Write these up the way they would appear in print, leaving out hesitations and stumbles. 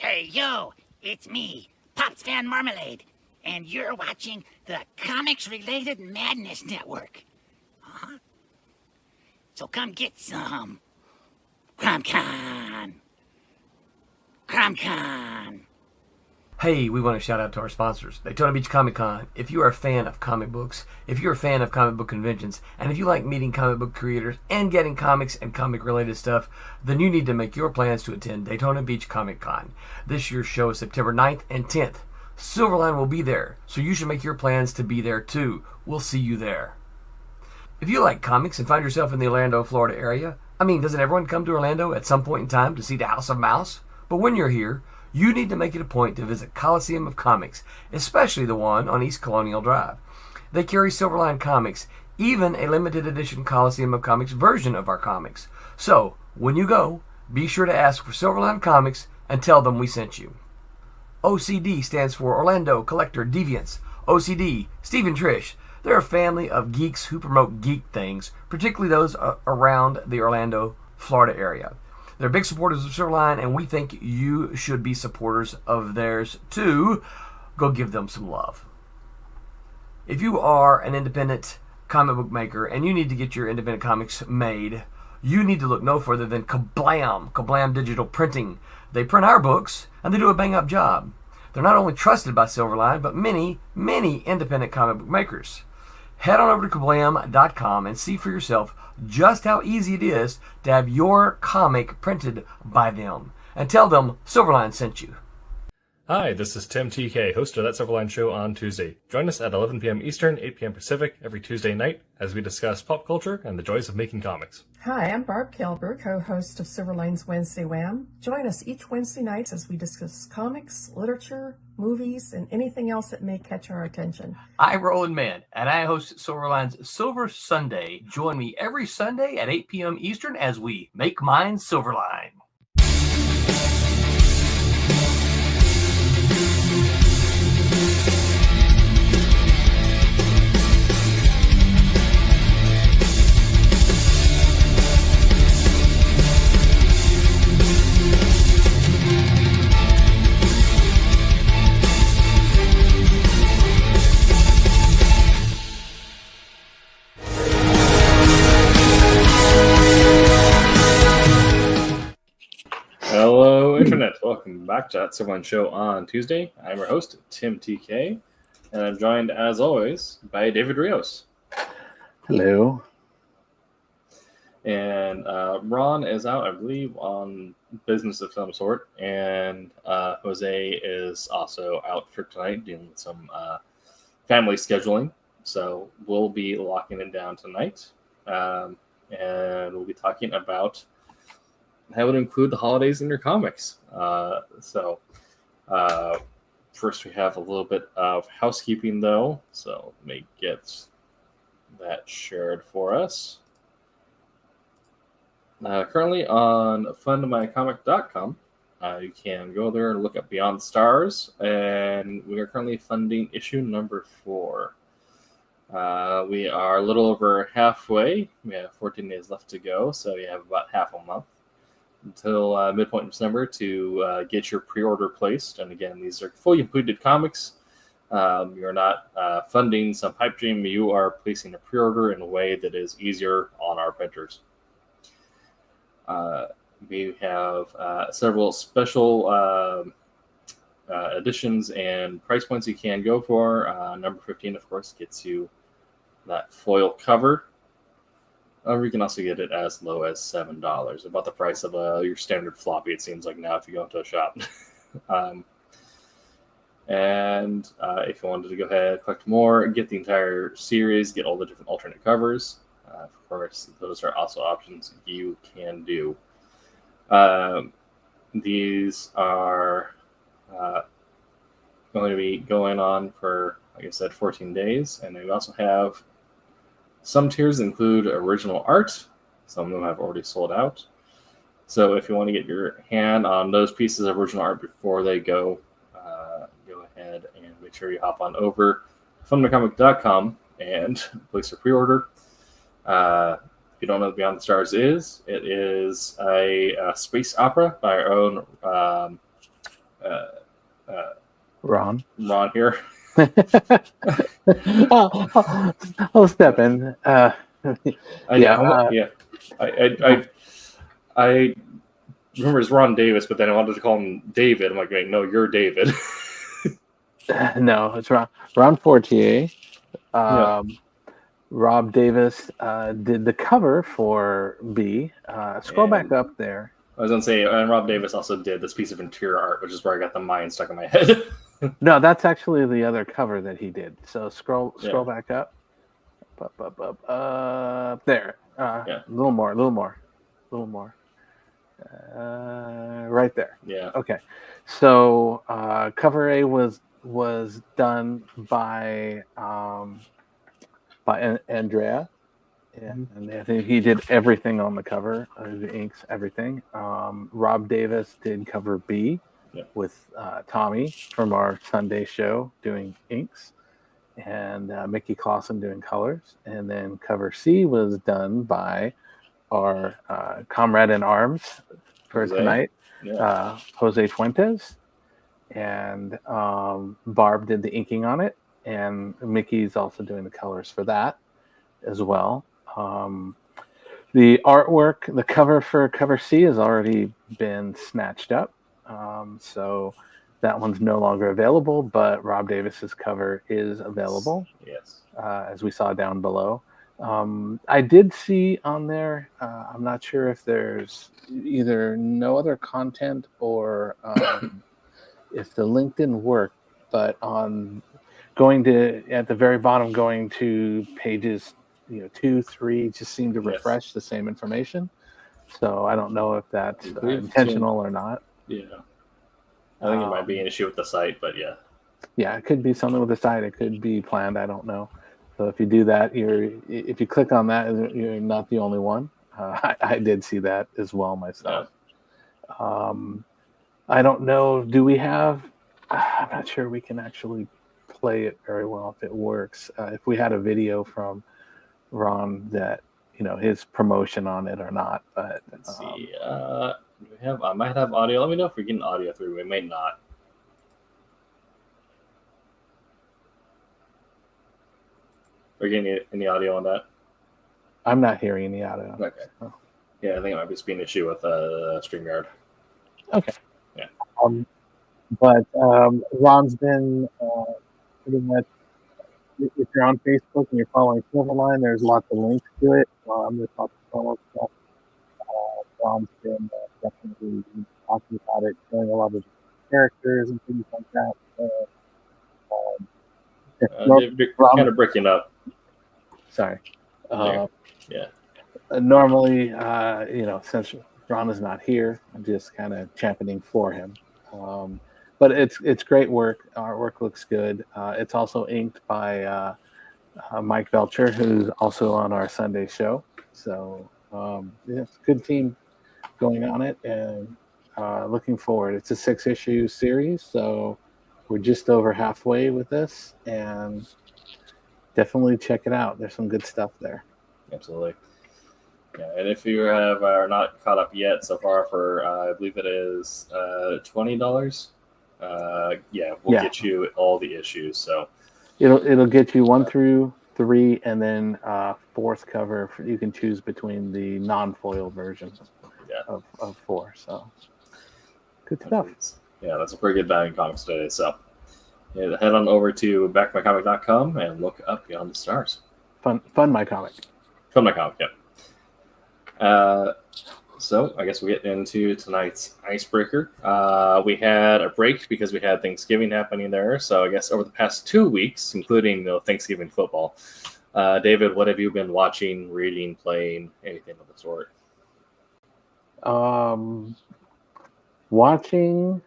Hey, yo, it's me, Pops Van Marmalade, and you're watching the Comics-Related Madness Network. Uh-huh. So come get some. CromCon. Hey, we want to shout out to our sponsors, Daytona Beach Comic Con. If you are a fan of comic books, if you're a fan of comic book conventions, and if you like meeting comic book creators and getting comics and comic-related stuff, then you need to make your plans to attend Daytona Beach Comic Con. This year's show is September 9th and 10th. Silverline will be there, so you should make your plans to be there too. We'll see you there. If you like comics and find yourself in the Orlando, Florida area, doesn't everyone come to Orlando at some point in time to see the House of Mouse? But when you're here, you need to make it a point to visit Coliseum of Comics, especially the one on East Colonial Drive. They carry Silverline Comics, even a limited edition Coliseum of Comics version of our comics. So, when you go, be sure to ask for Silverline Comics and tell them we sent you. OCD stands for Orlando Collector Deviants. OCD, Steve and Trish, they're a family of geeks who promote geek things, particularly those around the Orlando, Florida area. They're big supporters of Silverline, and we think you should be supporters of theirs too. Go give them some love. If you are an independent comic book maker and you need to get your independent comics made, you need to look no further than Kablam Digital Printing. They print our books, and they do a bang-up job. They're not only trusted by Silverline, but many, many independent comic book makers. Head on over to kablam.com and see for yourself just how easy it is to have your comic printed by them. And tell them Silverline sent you. Hi, this is Tim TK, host of That Silverline Show on Tuesday. Join us at 11 p.m. Eastern, 8 p.m. Pacific every Tuesday night as we discuss pop culture and the joys of making comics. Hi, I'm Barb Kilber, co-host of Silverline's Wednesday Wham. Join us each Wednesday night as we discuss comics, literature, movies, and anything else that may catch our attention. I'm Roland Mann, and I host Silverline's Silver Sunday. Join me every Sunday at 8 p.m. Eastern as we make mine Silverline. Hello, Internet. Welcome back to That Silverline Show on Tuesday. I'm your host, Tim TK, and I'm joined, as always, by David Rios. Hello. And Ron is out, I believe, on business of some sort, and Jose is also out for tonight doing some family scheduling. So we'll be locking it down tonight, and we'll be talking about how to include the holidays in your comics. First we have a little bit of housekeeping, though. So let me get that shared for us. Currently on fundmycomic.com, you can go there and look at Beyond the Stars, and we are currently funding issue number 4. We are a little over halfway. We have 14 days left to go, so you have about half a month until midpoint of December to get your pre-order placed. And again, these are fully completed comics. You're not funding some pipe dream. You are placing a pre-order in a way that is easier on our printers. We have several special editions and price points you can go for. Number 15, of course, gets you that foil cover. You can also get it as low as $7, about the price of your standard floppy, it seems like now, if you go into a shop. If you wanted to go ahead, collect more, get the entire series, get all the different alternate covers, of course, those are also options you can do. These are going to be going on for, like I said, 14 days, and we also have some tiers include original art. Some of them have already sold out. So if you want to get your hand on those pieces of original art before they go, go ahead and make sure you hop on over to funmycomic.com and place a pre-order. If you don't know what Beyond the Stars is, it is a space opera by our own Ron. here. I'll step in. I remember it's Ron Davis, but then I wanted to call him David. I'm like, wait, no, you're David. No, it's Ron Fortier. Yeah. Rob Davis did the cover for B. Scroll back up there. I was going to say, and Rob Davis also did this piece of interior art, which is where I got the mine stuck in my head. No, that's actually the other cover that he did. So scroll back up. There. A little more. Right there. Yeah. Okay. So cover A was done by Andrea. Yeah, and I think he did everything on the cover, the inks, everything. Rob Davis did cover B with Tommy from our Sunday show doing inks, and Mickey Clausen doing colors. And then cover C was done by our comrade in arms for tonight, Jose Fuentes. And Barb did the inking on it, and Mickey's also doing the colors for that as well. The artwork, the cover for cover C has already been snatched up. So that one's no longer available, but Rob Davis's cover is available. Yes. As we saw down below. I did see on there, I'm not sure if there's either no other content or if the link didn't work, but on going to, at the very bottom, going to pages 2, 3 just seem to refresh the same information. So I don't know if that's intentional or not. Yeah. I think it might be an issue with the site, but yeah. Yeah, it could be something with the site. It could be planned. I don't know. So if you do that, if you click on that, you're not the only one. I did see that as well myself. Yeah. I don't know. Do we have? I'm not sure we can actually play it very well if it works. If we had a video from Ron that his promotion on it or not, but let's see. Do we have? I might have audio. Let me know if we're getting audio through. We may not. Are you getting any audio on that? I'm not hearing any audio. Okay. Oh. Yeah, I think it might just be an issue with StreamYard. Okay. Yeah. But Ron's been pretty much. If you're on Facebook and you're following Silverline, there's lots of links to it. I'm just talking about stuff. Ron's been definitely talking about it, showing a lot of characters and things like that. They're kind of breaking up. Sorry. Yeah. Normally, since Ron is not here, I'm just kind of championing for him. But it's great work. Artwork looks good. It's also inked by Mike Belcher, who's also on our Sunday show. So it's a good team going on it, and looking forward. It's a 6-issue series, so we're just over halfway with this, and definitely check it out. There's some good stuff there. Absolutely. Yeah, and if you are not caught up yet so far for I believe it is $20. We'll get you all the issues. So it'll get you 1 through 3, and then fourth cover. You can choose between the non-foil version of 4. So good stuff. Yeah, that's a pretty good value in comics today. So head on over to backmycomic.com and look up Beyond the Stars. Fun my comic. Fun my comic. Yeah. So I guess we'll get into tonight's icebreaker. We had a break because we had Thanksgiving happening there. So I guess over the past 2 weeks, including Thanksgiving football, David, what have you been watching, reading, playing, anything of the sort? Watching,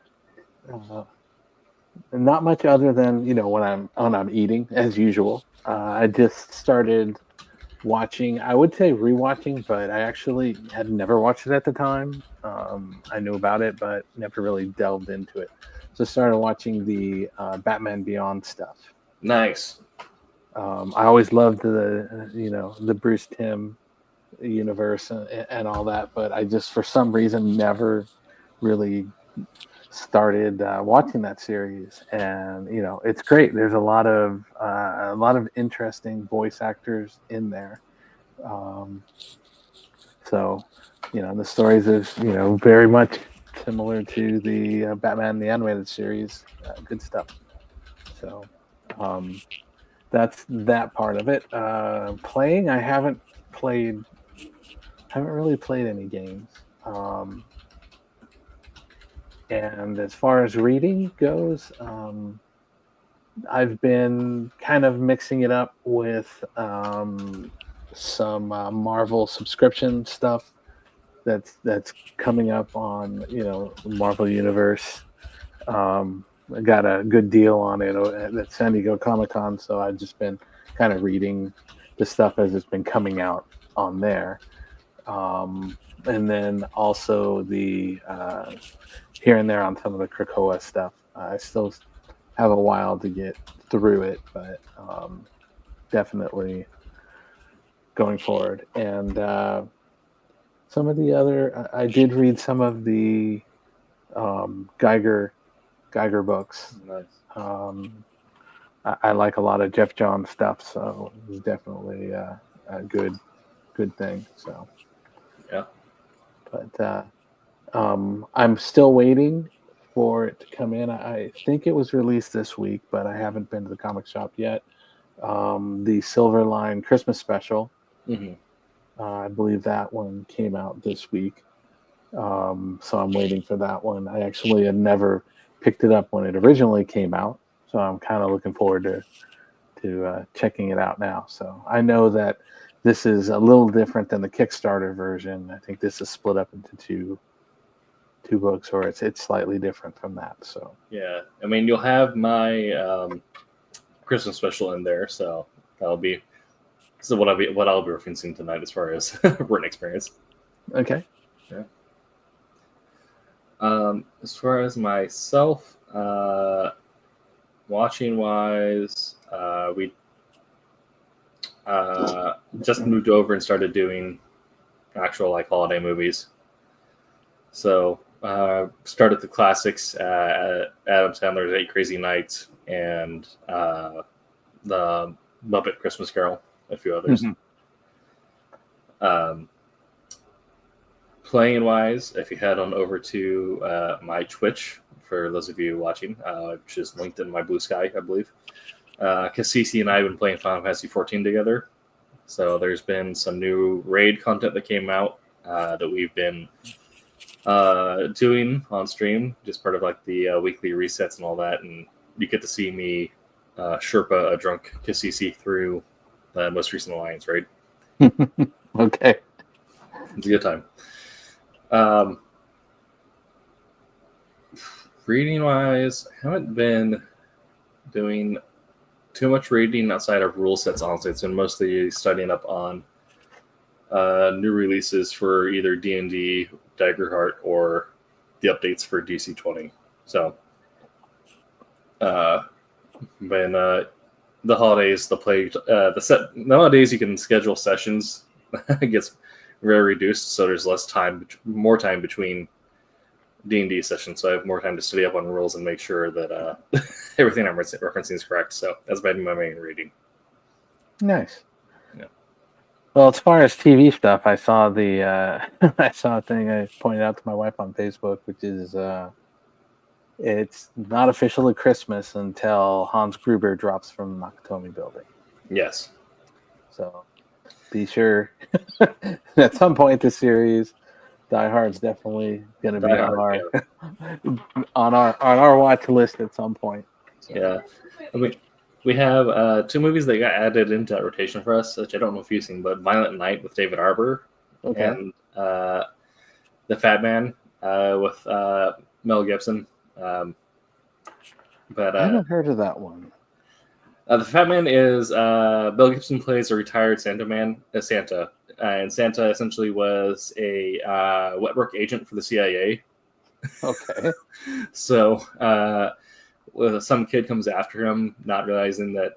not much other than when I'm eating as usual. I just started watching, I would say rewatching, but I actually had never watched it at the time. I knew about it, but never really delved into it. So I started watching the Batman Beyond stuff. Nice. I always loved the Bruce Timm universe and all that, but I just for some reason never really started watching that series, and it's great. There's a lot of interesting voice actors in there. So the stories is very much similar to the Batman the Animated Series. Good stuff. So that's that part of it. Playing, I haven't really played any games. And as far as reading goes, I've been kind of mixing it up with some Marvel subscription stuff that's coming up on Marvel Universe. I got a good deal on it at San Diego Comic-Con, so I've just been kind of reading the stuff as it's been coming out on there. And then also the here and there on some of the Krakoa stuff. I still have a while to get through it, but definitely going forward. And some of the other, I did read some of the Geiger books. Nice. I like a lot of Jeff Johns stuff, so it was definitely a good thing. So yeah, but I'm still waiting for it to come in. I think it was released this week, but I haven't been to the comic shop yet. The Silverline Christmas special. Mm-hmm. I believe that one came out this week. So I'm waiting for that one. I actually had never picked it up when it originally came out, so I'm kind of looking forward to checking it out now. So I know that this is a little different than the Kickstarter version. I think this is split up into two books, or it's slightly different from that. So yeah, I mean, you'll have my Christmas special in there, so that'll be what I'll be referencing tonight as far as written experience. Okay. Yeah. As far as myself, watching wise, we just moved over and started doing actual holiday movies. So started the classics, Adam Sandler's 8 Crazy Nights, and the Muppet Christmas Carol, a few others. Mm-hmm. Playing wise, if you head on over to my Twitch, for those of you watching, which is linked in my Blue Sky, I believe. Cassisi and I have been playing Final Fantasy 14 together. So there's been some new raid content that came out that we've been doing on stream, just part of the weekly resets and all that. And you get to see me Sherpa a drunk Cassisi through the most recent Alliance raid. Okay. It's a good time. Reading wise, I haven't been doing too much reading outside of rule sets, honestly. It's been mostly studying up on new releases for either D&D, Daggerheart, or the updates for DC20. So when the holidays, nowadays you can schedule sessions. It gets very reduced, so there's more time between D&D sessions, so I have more time to study up on rules and make sure that everything I'm referencing is correct. So that's been my main reading. Nice. Yeah. Well, as far as TV stuff, I saw I saw a thing I pointed out to my wife on Facebook, which is it's not officially Christmas until Hans Gruber drops from the Nakatomi building. Yes. So be sure at some point this series, Die Hard's definitely going to be on our watch list at some point. So. Yeah, I mean, we have 2 movies that got added into that rotation for us, which I don't know if you've seen, but Violent Night with David Harbour, okay, and The Fat Man with Mel Gibson. But I haven't heard of that one. The Fat Man is Mel Gibson plays a retired Santa, and Santa essentially was a wet work agent for the CIA. Okay. So some kid comes after him, not realizing that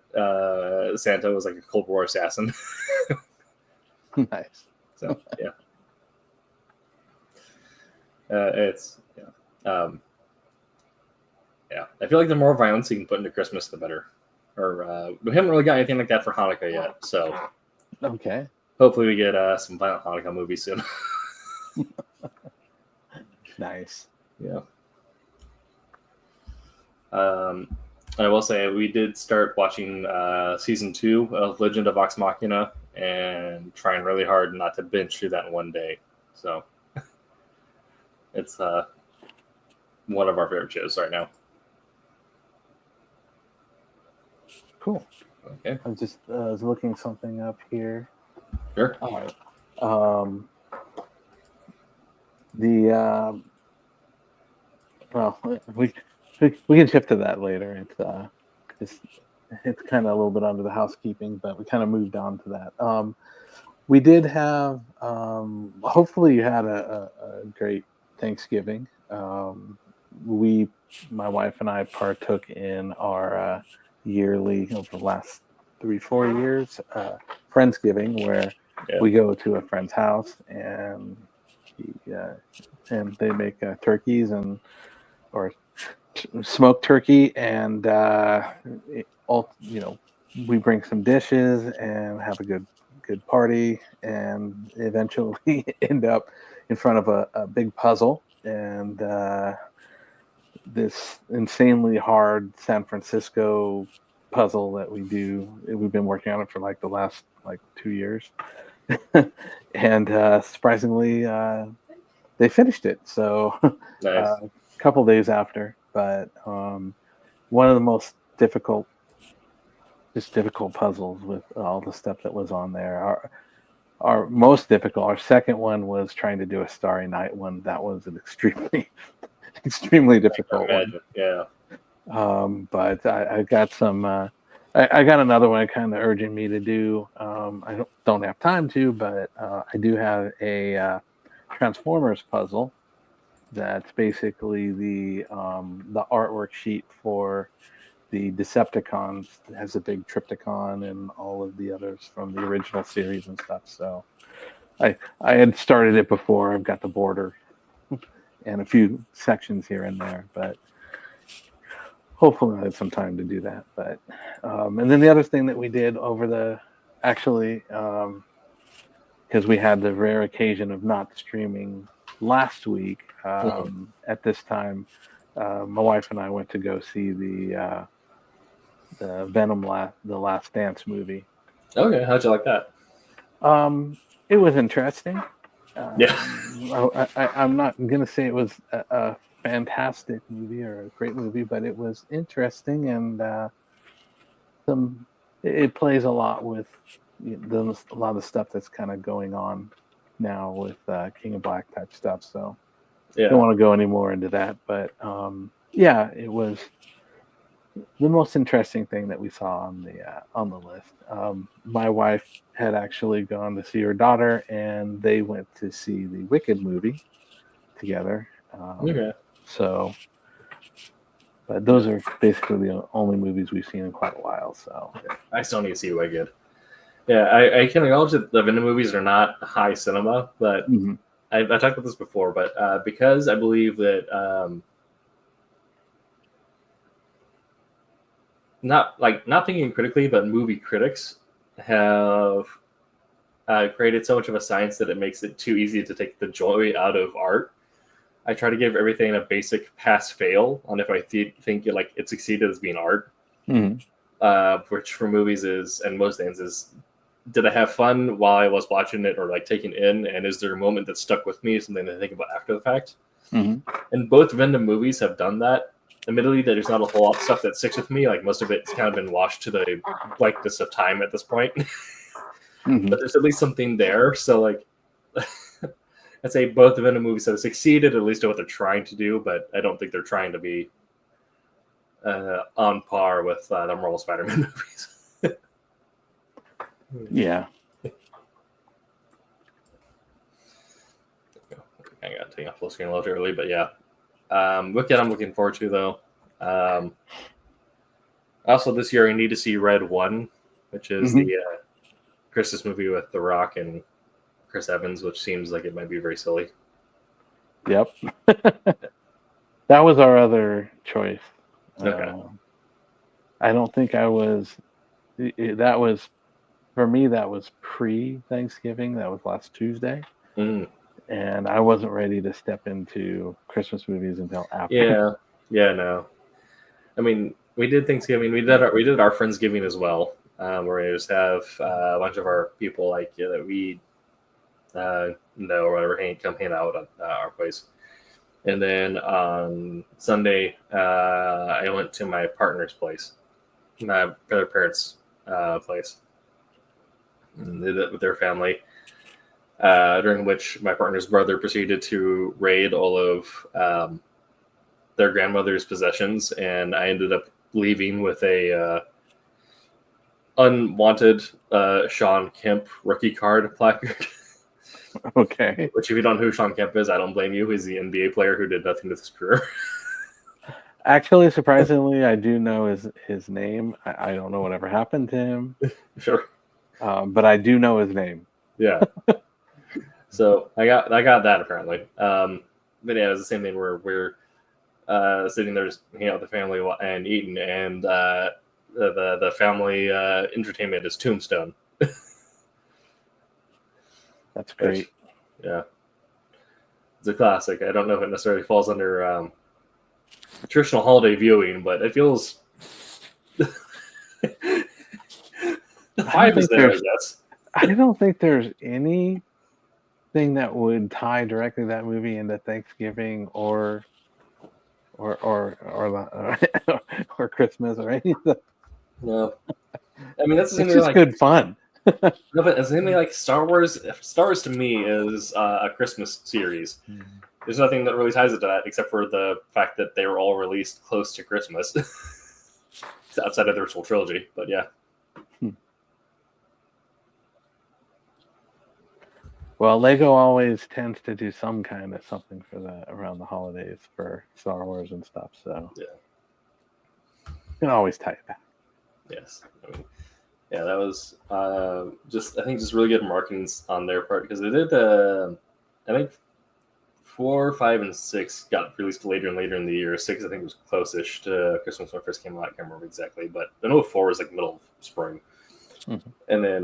Santa was like a Cold War assassin. Nice. So yeah, Yeah, I feel like the more violence you can put into Christmas, the better. Or we haven't really got anything like that for Hanukkah yet, so Okay. hopefully we get some violent Hanukkah movies soon. Nice. Yeah. I will say we did start watching season 2 of Legend of Vox Machina and trying really hard not to binge through that in one day. So it's one of our favorite shows right now. Cool. Okay. I'm just was looking something up here. Sure. All right. Well, we can shift to that later. It's kind of a little bit under the housekeeping, but we kind of moved on to that. We did have. Hopefully, you had a great Thanksgiving. My wife and I partook in our yearly over the last 3-4 years Friendsgiving, where we go to a friend's house and they make turkeys or smoked turkey, and we bring some dishes and have a good party, and eventually end up in front of a big puzzle and this insanely hard San Francisco puzzle that we do. We've been working on it for the last 2 years. And surprisingly, they finished it. So Nice. A couple days after, but one of the most difficult puzzles with all the stuff that was on there. Our most difficult, our second one was trying to do a Starry Night one. That was an extremely difficult one. Yeah. But I got some. I got another one kind of urging me to do. I don't have time to, but I do have a Transformers puzzle. That's basically the artwork sheet for the Decepticons. It has a big Triptychon and all of the others from the original series and stuff. So I had started it before. I've got the border and a few sections here and there, but hopefully I have some time to do that. But and then the other thing that we did over because we had the rare occasion of not streaming last week, at this time, my wife and I went to go see the Venom the Last Dance movie. Okay, how'd you like that? It was interesting. Yeah. I'm not gonna say it was a fantastic movie or a great movie, but it was interesting, and it plays a lot with a lot of the stuff that's kind of going on now with King of Black type stuff. So I don't want to go any more into that, but it was the most interesting thing that we saw on the list. My wife had actually gone to see her daughter, and they went to see the Wicked movie together. Okay. So, but those are basically the only movies we've seen in quite a while. So I still need to see Wicked. Yeah, I can acknowledge that the Venom movies are not high cinema, but I talked about this before. But because I believe that not thinking critically, but movie critics have created so much of a science that it makes it too easy to take the joy out of art. I try to give everything a basic pass-fail on if I think it succeeded as being art, which for movies is, and most things is, did I have fun while I was watching it or taking it in, and is there a moment that stuck with me, something to think about after the fact? And both Venom movies have done that. Admittedly, there's not a whole lot of stuff that sticks with me. Most of it's kind of been washed to the likeness of time at this point. But there's at least something there. So I'd say both the Venom movies have succeeded, at least at what they're trying to do, but I don't think they're trying to be on par with the Marvel Spider-Man movies. Yeah. I got to take off full screen a little too early, but yeah. Wicked I'm looking forward to, though. Also, this year I need to see Red 1, which is the Christmas movie with The Rock and Chris Evans, which seems like it might be very silly. Yep. That was our other choice. Okay. I don't think I was. That was for me. That was pre-Thanksgiving. That was last Tuesday, and I wasn't ready to step into Christmas movies until after. Yeah, no. I mean, we did Thanksgiving. We did our Friendsgiving as well, where we just have a bunch of our people that we know or whatever come hang out at our place. And then on Sunday, I went to my partner's place, my other parents' place, and did it with their family. During which my partner's brother proceeded to raid all of their grandmother's possessions, and I ended up leaving with a unwanted Sean Kemp rookie card placard. Okay. Which, if you don't know who Sean Kemp is, I don't blame you. He's the NBA player who did nothing with his career. Actually, surprisingly, I do know his name. I don't know whatever happened to him. Sure. But I do know his name. Yeah. So I got that apparently. But yeah, it was the same thing where we're sitting there just hanging out with the family and eating, and the family entertainment is Tombstone. That's great. Which, yeah. It's a classic. I don't know if it necessarily falls under traditional holiday viewing, but it feels the vibe is there, I guess. I don't think there's anything that would tie directly that movie into Thanksgiving or Christmas or anything. No. I mean, that's the It's same just good fun. No, but it's the same thing like Star Wars. Star Wars to me is a Christmas series. There's nothing that really ties it to that except for the fact that they were all released close to Christmas. Outside of the original trilogy, but yeah. Well, Lego always tends to do some kind of something for that around the holidays for Star Wars and stuff. So yeah, you can always tie it back. Yes, I mean, yeah, that was just really good marketing on their part, because they did I think 4, 5, and 6 got released later and later in the year. 6 I think was close-ish to Christmas when it first came out. I can't remember exactly, but I know 4 was like middle of spring, and then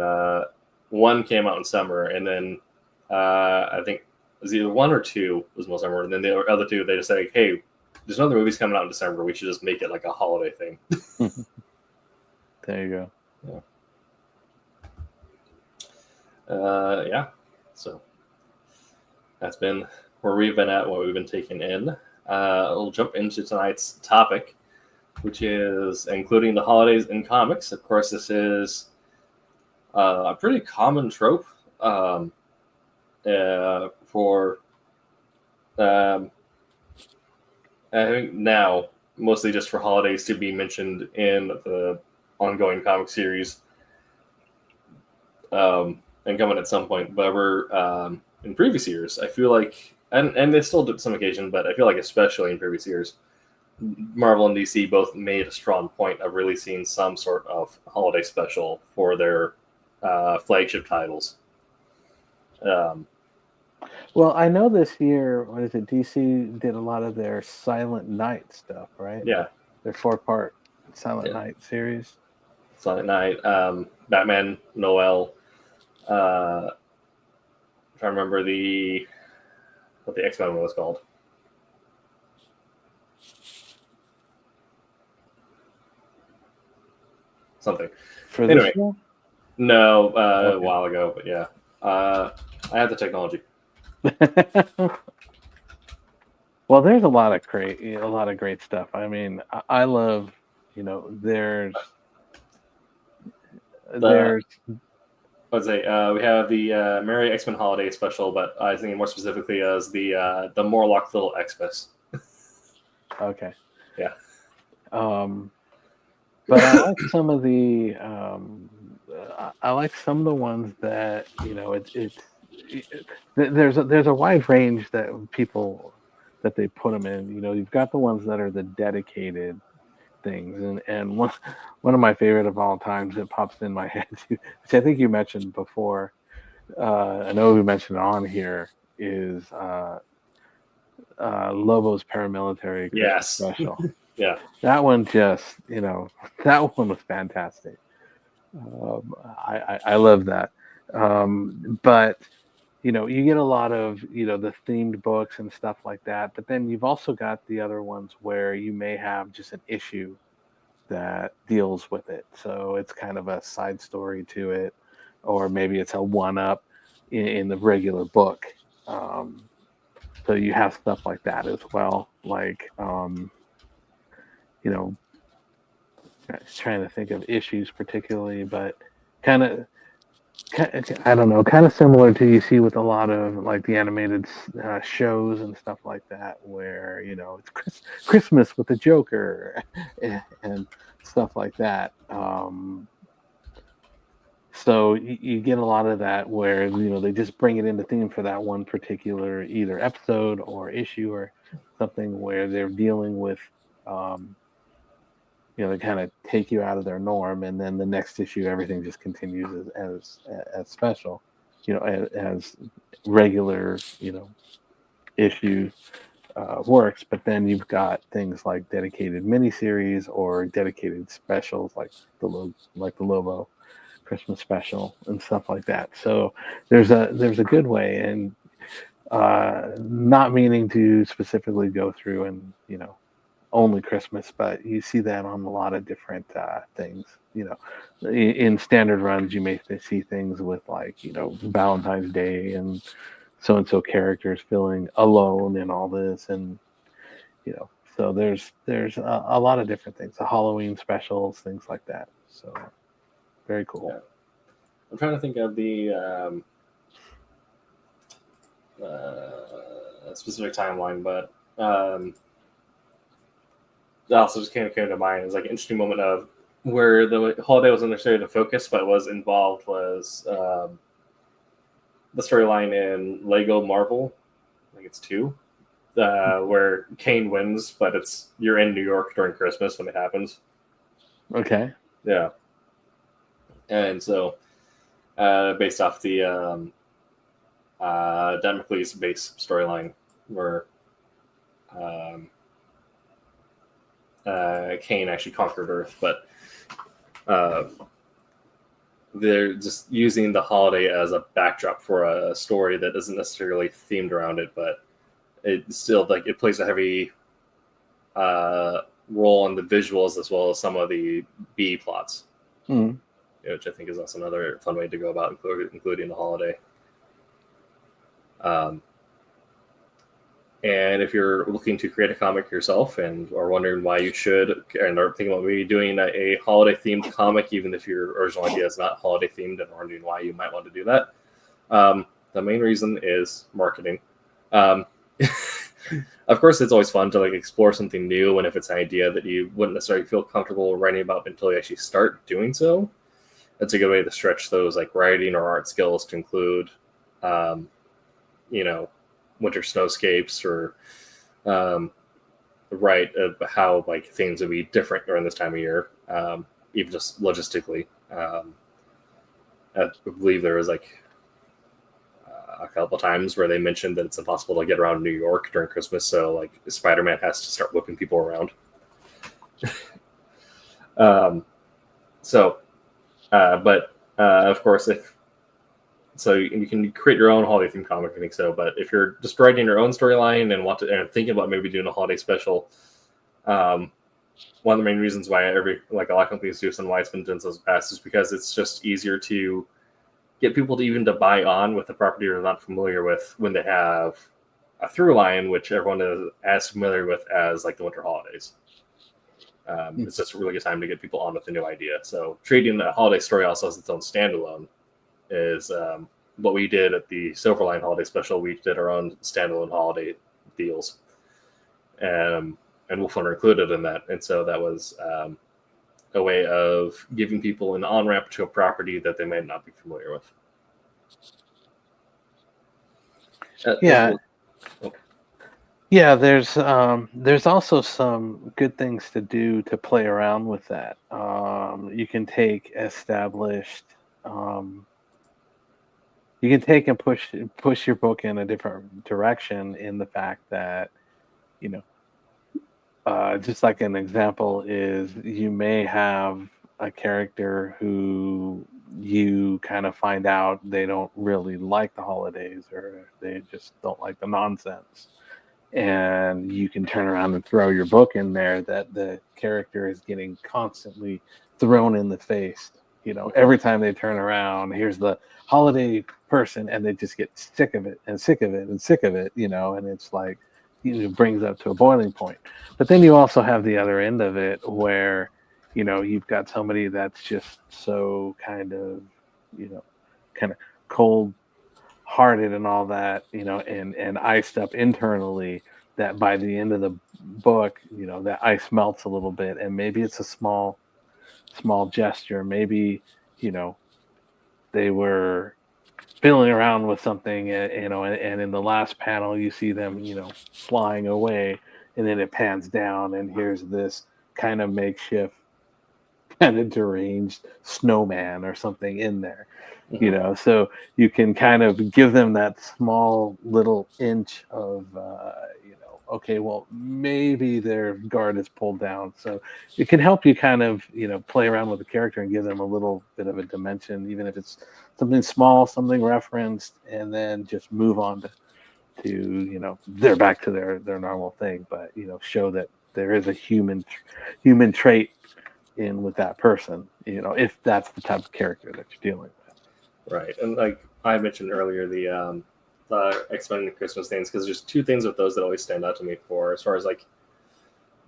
1 came out in summer, and then I think it was either 1 or 2 was most summer, and then the other 2 they just said, hey, there's other movies coming out in December. We should just make it like a holiday thing. There you go. Yeah. So that's been where we've been at, what we've been taking in. We'll jump into tonight's topic, which is including the holidays in comics. Of course, this is a pretty common trope for I think now mostly just for holidays to be mentioned in the ongoing comic series, and coming at some point. But we're in previous years, I feel like, and they still do some occasion, but I feel like especially in previous years, Marvel and DC both made a strong point of releasing some sort of holiday special for their flagship titles. Well, I know this year, what is it? DC did a lot of their Silent Night stuff, right? Yeah, their 4-part Silent Night series. Silent Night, Batman, Noel. I'm trying to remember what the X-Men one was called. Something. For anyway, this one? No, okay. A while ago, but yeah. I have the technology. Well, there's a lot of great stuff. I mean, I love, there's. Let's say we have the Merry X-Men Holiday Special, but I think more specifically as the Morlock Little Xmas. Okay. Yeah. But I like some of the ones that there's a wide range that people that they put them in. You've got the ones that are the dedicated things, and one of my favorite of all times that pops in my head, which I think you mentioned before. I know we mentioned it on here, is Lobo's Paramilitary Christmas special. Yeah. That one just, that one was fantastic. I love that. But you get a lot of, the themed books and stuff like that. But then you've also got the other ones where you may have just an issue that deals with it. So it's kind of a side story to it, or maybe it's a one-up in the regular book. So you have stuff like that as well. Like, I was trying to think of issues particularly, but kind of, I don't know, kind of similar to you see with a lot of like the animated shows and stuff like that, where it's Christmas with the Joker and stuff like that. So you get a lot of that where they just bring it into theme for that one particular either episode or issue or something where they're dealing with. They kind of take you out of their norm, and then the next issue, everything just continues as special, as regular, issue works. But then you've got things like dedicated miniseries or dedicated specials, like the Lobo Christmas special and stuff like that. So there's a good way, and not meaning to specifically go through and only Christmas, but you see that on a lot of different things. In standard runs, you may see things with like Valentine's Day and so characters feeling alone and all this, and so there's a lot of different things, the Halloween specials, things like that. So very cool. Yeah. I'm trying to think of the specific timeline, but that also just came to mind as like an interesting moment of where the holiday wasn't necessarily the focus, but was involved was the storyline in Lego Marvel. I think it's 2, where Kane wins, but you're in New York during Christmas when it happens. Okay. Yeah. And so, based off the Damocles base storyline, where Kane actually conquered Earth, but they're just using the holiday as a backdrop for a story that isn't necessarily themed around it, but it still it plays a heavy role in the visuals as well as some of the B plots, which I think is also another fun way to go about including the holiday. And if you're looking to create a comic yourself and are wondering why you should, and are thinking about maybe doing a holiday-themed comic, even if your original idea is not holiday-themed, and wondering why you might want to do that, the main reason is marketing. Of course, it's always fun to explore something new, and if it's an idea that you wouldn't necessarily feel comfortable writing about until you actually start doing so, that's a good way to stretch those writing or art skills to include, winter snowscapes or how things would be different during this time of year, even just logistically. I believe there was a couple times where they mentioned that it's impossible to get around New York during Christmas, so Spider-Man has to start whipping people around. But of course, so you can create your own holiday themed comic, I think so. But if you're just writing your own storyline and thinking about maybe doing a holiday special, one of the main reasons why a lot of companies do this and why it's been done so fast is because it's just easier to get people to buy on with the property they're not familiar with when they have a through line, which everyone is as familiar with as the winter holidays. It's just a really good time to get people on with a new idea. So treating the holiday story also as its own standalone is what we did at the Silverline holiday special. We did our own standalone holiday deals, and Wolfrunner included in that. And so that was a way of giving people an on-ramp to a property that they may not be familiar with. Yeah, there's also some good things to do to play around with that. You can take established, you can take and push your book in a different direction in the fact that, just like an example is you may have a character who you kind of find out they don't really like the holidays, or they just don't like the nonsense. And you can turn around and throw your book in there that the character is getting constantly thrown in the face. Every time they turn around, here's the holiday person, and they just get sick of it and sick of it and sick of it, and it's like, it brings up to a boiling point. But then you also have the other end of it where, you've got somebody that's just so kind of cold hearted and all that, and iced up internally, that by the end of the book, that ice melts a little bit, and maybe it's a small gesture. Maybe, they were fiddling around with something, and in the last panel you see them, flying away, and then it pans down, and here's this kind of makeshift, kind of deranged snowman or something in there. So you can kind of give them that small little inch of, okay, well, maybe their guard is pulled down. So it can help you kind of, play around with the character and give them a little bit of a dimension, even if it's something small, something referenced, and then just move on to they're back to their normal thing. But, show that there is a human trait in with that person, if that's the type of character that you're dealing with. Right. And like I mentioned earlier, the X-Men and Christmas things, because there's two things with those that always stand out to me for as far as like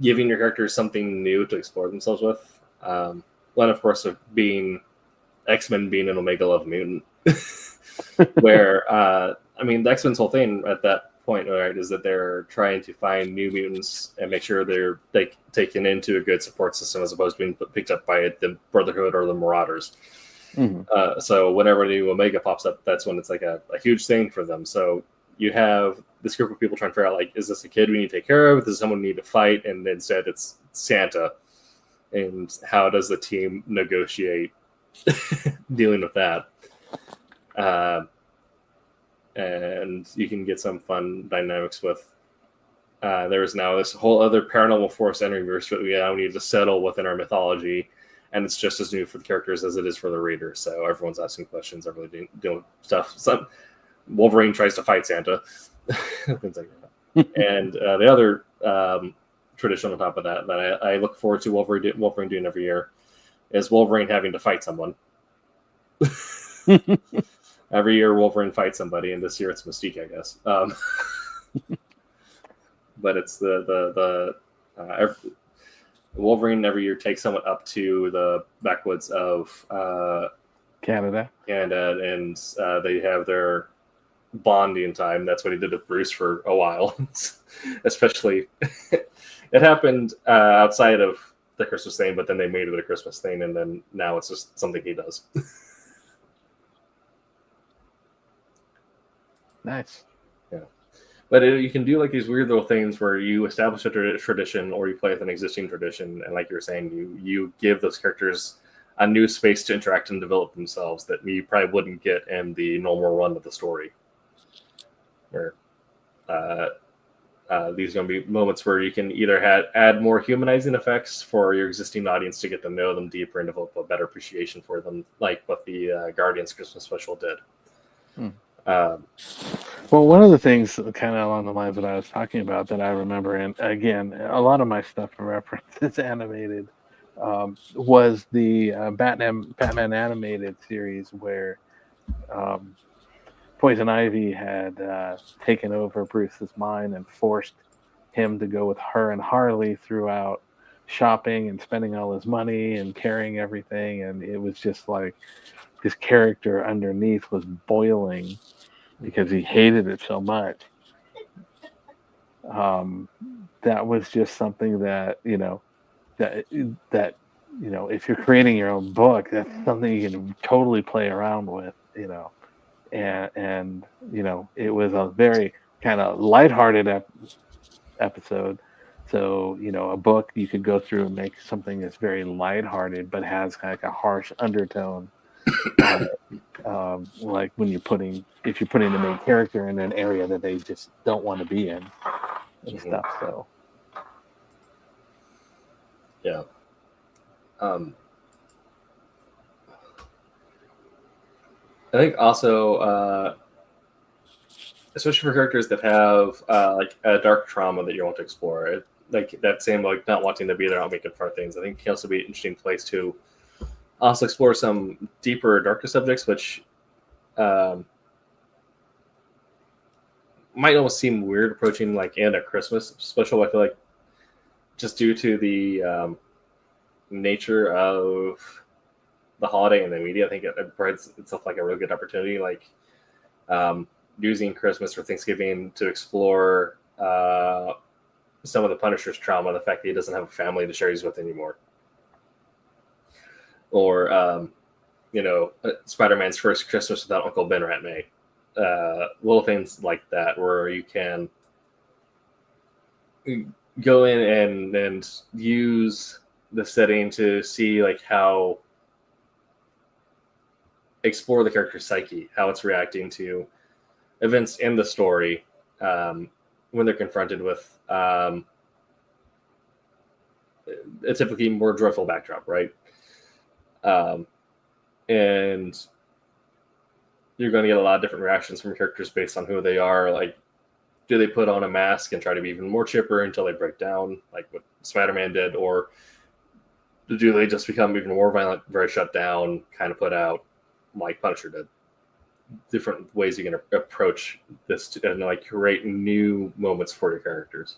giving your characters something new to explore themselves with. One, of course, of being X-Men being an Omega Love mutant, where the X-Men's whole thing at that point, right, is that they're trying to find new mutants and make sure they're like taken into a good support system as opposed to being picked up by the Brotherhood or the Marauders. Mm-hmm. So whenever the Omega pops up, that's when it's like a huge thing for them. So you have this group of people trying to figure out, like, is this a kid we need to take care of? Is this someone we need to fight? And instead it's Santa. And how does the team negotiate dealing with that? And you can get some fun dynamics with. There is now this whole other paranormal force entering universe that we now need to settle within our mythology. And it's just as new for the characters as it is for the readers. So everyone's asking questions, everyone's doing stuff. Wolverine tries to fight Santa, things like that. And the other tradition on top of that I look forward to Wolverine doing every year is Wolverine having to fight someone. Every year Wolverine fights somebody, and this year it's Mystique, I guess. But it's Wolverine every year takes someone up to the backwoods of Canada, and they have their bonding time. That's what he did with Bruce for a while. Especially, it happened outside of the Christmas thing, but then they made it a Christmas thing, and then now it's just something he does. Nice. Yeah. But you can do like these weird little things where you establish a tradition or you play with an existing tradition. And like you were saying, you give those characters a new space to interact and develop themselves that you probably wouldn't get in the normal run of the story. Where these are going to be moments where you can either add more humanizing effects for your existing audience to get to know them deeper and develop a better appreciation for them, like what the Guardians Christmas special did. Well, one of the things kind of along the lines that I was talking about that I remember, and again, a lot of my stuff for reference is animated, was the Batman animated series where Poison Ivy had taken over Bruce's mind and forced him to go with her and Harley throughout shopping and spending all his money and carrying everything, and it was just like his character underneath was boiling because he hated it so much. That was just something that if you're creating your own book, that's something you can totally play around with, and it was a very kind of lighthearted episode. So, a book you could go through and make something that's very lighthearted, but has kind of like a harsh undertone. Like when if you're putting the main character in an area that they just don't want to be in and stuff. So Yeah. I think also, especially for characters that have like a dark trauma that you want to explore, like that same like not wanting to be there, not making fun of things. I think it can also be an interesting place to also explore some deeper, darker subjects, which might almost seem weird approaching like in a Christmas special. I feel like just due to the nature of the holiday and the media, I think it provides itself like a really good opportunity, like using Christmas or Thanksgiving to explore some of the Punisher's trauma, the fact that he doesn't have a family to share his with anymore, or Spider-Man's first Christmas without Uncle Ben or Aunt May. Little things like that where you can go in and use the setting to see like how explore the character's psyche, how it's reacting to events in the story when they're confronted with a typically more joyful backdrop, right? And you're going to get a lot of different reactions from characters based on who they are. Like, do they put on a mask and try to be even more chipper until they break down, like what Spider-Man did, or do they just become even more violent, very shut down, kind of put out, like Punisher did? Different ways you can approach this and like create new moments for your characters.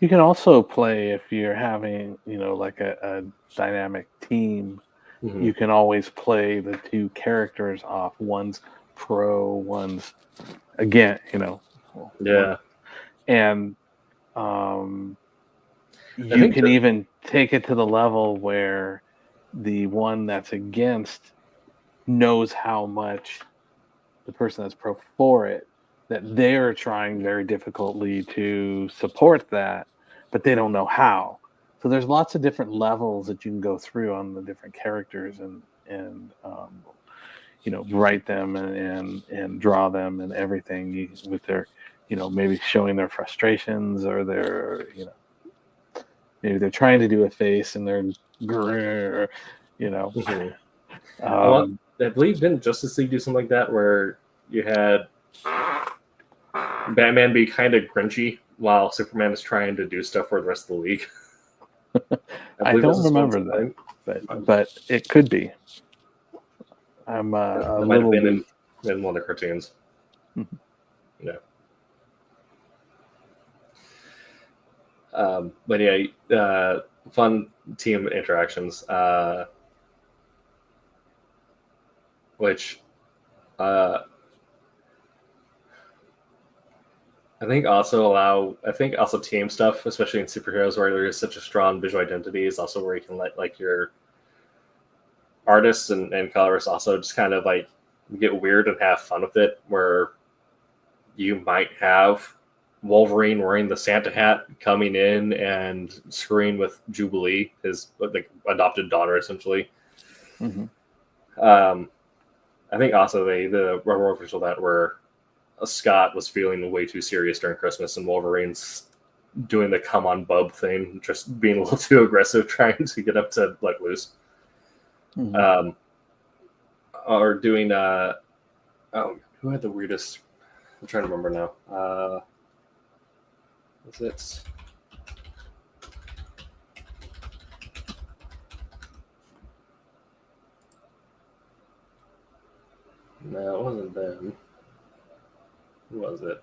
You can also play if you're having, like a dynamic team. Mm-hmm. You can always play the two characters off. One's pro, one's again, Yeah. And you can even take it to the level where the one that's against knows how much the person that's pro for it, that they're trying very difficultly to support that, but they don't know how. So there's lots of different levels that you can go through on the different characters and write them and draw them and everything with their, maybe showing their frustrations or their, maybe they're trying to do a face and they're, Mm-hmm. I believe didn't Justice League do something like that where you had Batman be kind of grinchy while Superman is trying to do stuff for the rest of the league? I don't remember that, but it could be. I'm a might little have been in one of the cartoons. Mm-hmm. Yeah. But yeah, fun team interactions, which I think also team stuff, especially in superheroes where there is such a strong visual identity, is also where you can let like your artists and colorists also just kind of like get weird and have fun with it, where you might have Wolverine wearing the Santa hat coming in and screwing with Jubilee, his like adopted daughter, essentially. Mm-hmm. I think also the rubber official that where Scott was feeling way too serious during Christmas and Wolverine's doing the come on bub thing, just being a little too aggressive, trying to get up to let loose. Mm-hmm. Or doing who had the weirdest? I'm trying to remember now. Was it? No, it wasn't them. Who was it?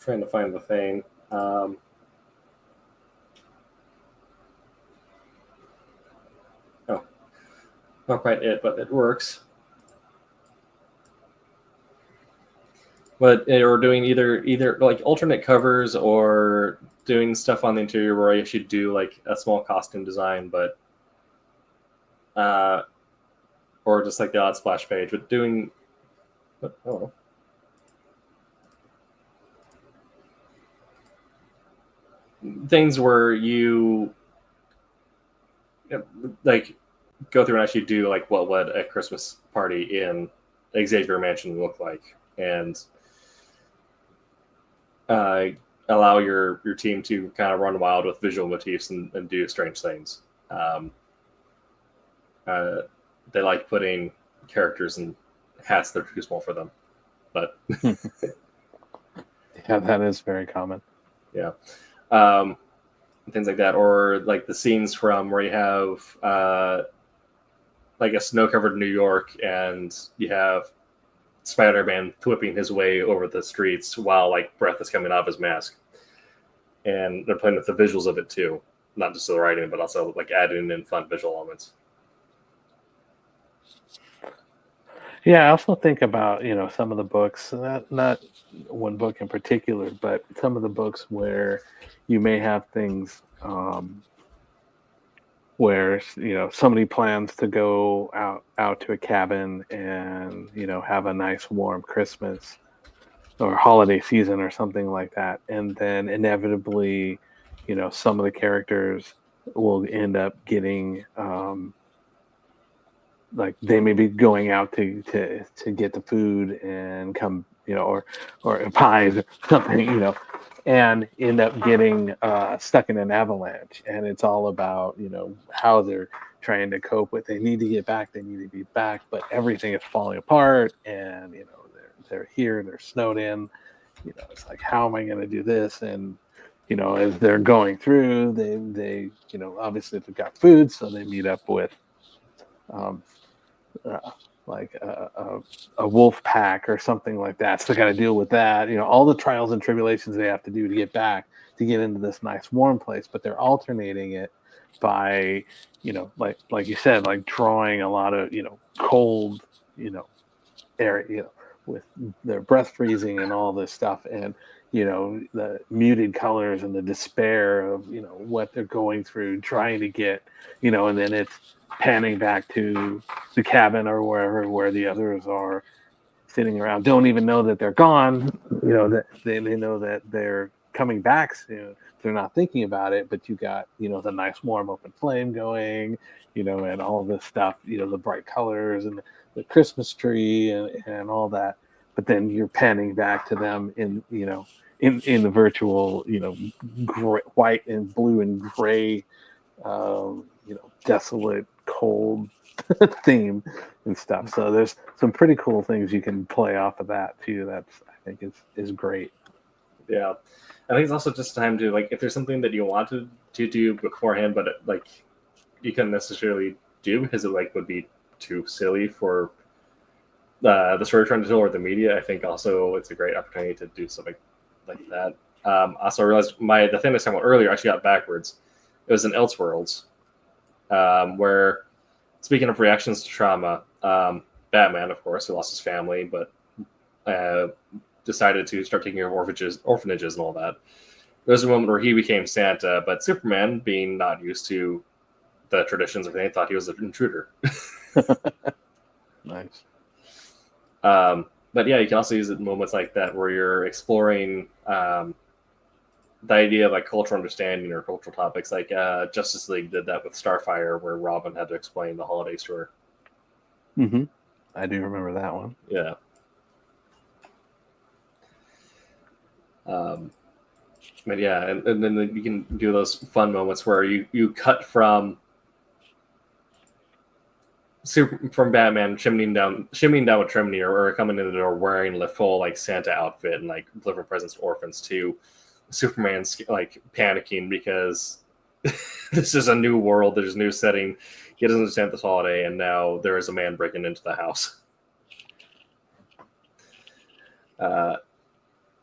Trying to find the thing. Not quite it, but it works. But or doing either like alternate covers or doing stuff on the interior where I should do like a small costume design, but or just like the odd splash page, but doing Oh. Things where you like go through and actually do like what would a Christmas party in Xavier Mansion look like, and allow your team to kind of run wild with visual motifs and do strange things. They like putting characters in hats that are too small for them, but yeah, that is very common. Yeah. Things like that, or like the scenes from where you have like a snow-covered New York, and you have Spider-Man whipping his way over the streets while like breath is coming out of his mask, and they're playing with the visuals of it too, not just the writing, but also like adding in fun visual elements. Yeah, I also think about some of the books, not one book in particular, but some of the books where you may have things where somebody plans to go out to a cabin and have a nice warm Christmas or holiday season or something like that, and then inevitably some of the characters will end up getting like they may be going out to get the food and come or pies or something and end up getting stuck in an avalanche, and it's all about how they're trying to cope with. They need to get back, but everything is falling apart, and they're here, they're snowed in. It's like, how am I going to do this? And as they're going through, they obviously they've got food, so they meet up with like a wolf pack or something like that. So they got to deal with that. All the trials and tribulations they have to do to get back to get into this nice warm place. But they're alternating it by like you said, like drawing a lot of cold area with their breath freezing and all this stuff, and the muted colors and the despair of what they're going through, trying to get and then it's panning back to the cabin or wherever where the others are sitting around, don't even know that they're gone, that they know that they're coming back soon. They're not thinking about it, but you got the nice warm open flame going, and all this stuff, the bright colors and the Christmas tree and all that. But then you're panning back to them in the virtual gray, white and blue and gray desolate cold theme and stuff. So there's some pretty cool things you can play off of that too. That's, I think, is great. Yeah, I think it's also just time to, like, if there's something that you wanted to do beforehand, but like you couldn't necessarily do because it like would be too silly for the story trying to tell or the media. I think also it's a great opportunity to do something like that. Also, I realized the thing I was talking about earlier actually got backwards. It was in Elseworlds, where, speaking of reactions to trauma, Batman, of course, who lost his family, but decided to start taking care of orphanages and all that. There was a moment where he became Santa, but Superman, being not used to the traditions of everything, thought he was an intruder. Nice. But yeah, you can also use it in moments like that where you're exploring the idea of like cultural understanding or cultural topics. Like Justice League did that with Starfire, where Robin had to explain the holidays to her. Mm-hmm. I do remember that one. Yeah. But yeah, and then you can do those fun moments where you cut from Batman shimmying down a chimney or coming in the door wearing the full like Santa outfit and like delivering presents to orphans, to Superman's like panicking because this is a new world, there's a new setting, he doesn't understand this holiday, and now there is a man breaking into the house.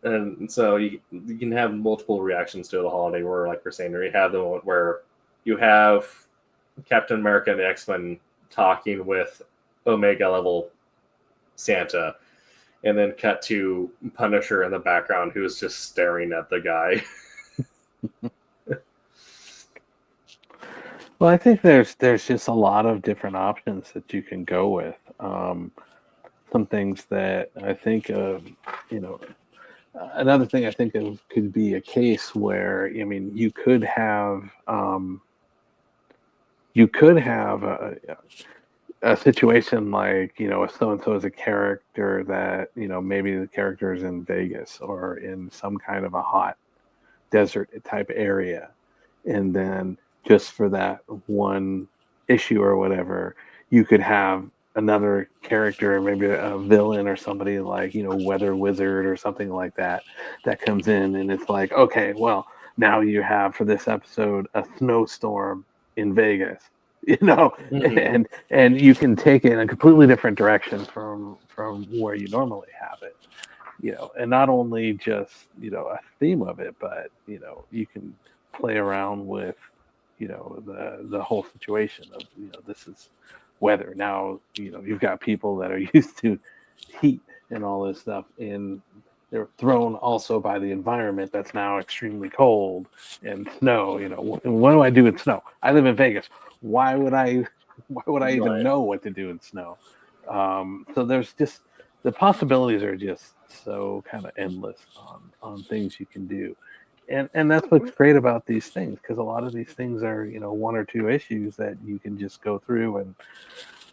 And so you can have multiple reactions to the holiday where, like we're saying, you have the moment where you have Captain America and the X-Men talking with Omega level Santa, and then cut to Punisher in the background who's just staring at the guy. Well, I think there's just a lot of different options that you can go with. some things that I think of, you know, another thing I think of could be a case where, I mean, you could have a situation like, you know, if so-and-so is a character that, you know, maybe the character is in Vegas or in some kind of a hot desert type area. And then just for that one issue or whatever, you could have another character, maybe a villain or somebody like, you know, Weather Wizard or something like that, that comes in and it's like, okay, well, now you have for this episode a snowstorm in Vegas, you know, and you can take it in a completely different direction from where you normally have it, you know, and not only just, you know, a theme of it, but, you know, you can play around with, you know, the whole situation of, you know, this is weather. Now, you know, you've got people that are used to heat and all this stuff, and they're thrown also by the environment that's now extremely cold and snow. You know, what do I do in snow? I live in Vegas. Why would I even know what to do in snow? So there's just, the possibilities are just so kind of endless on things you can do. And that's what's great about these things, because a lot of these things are, you know, one or two issues that you can just go through and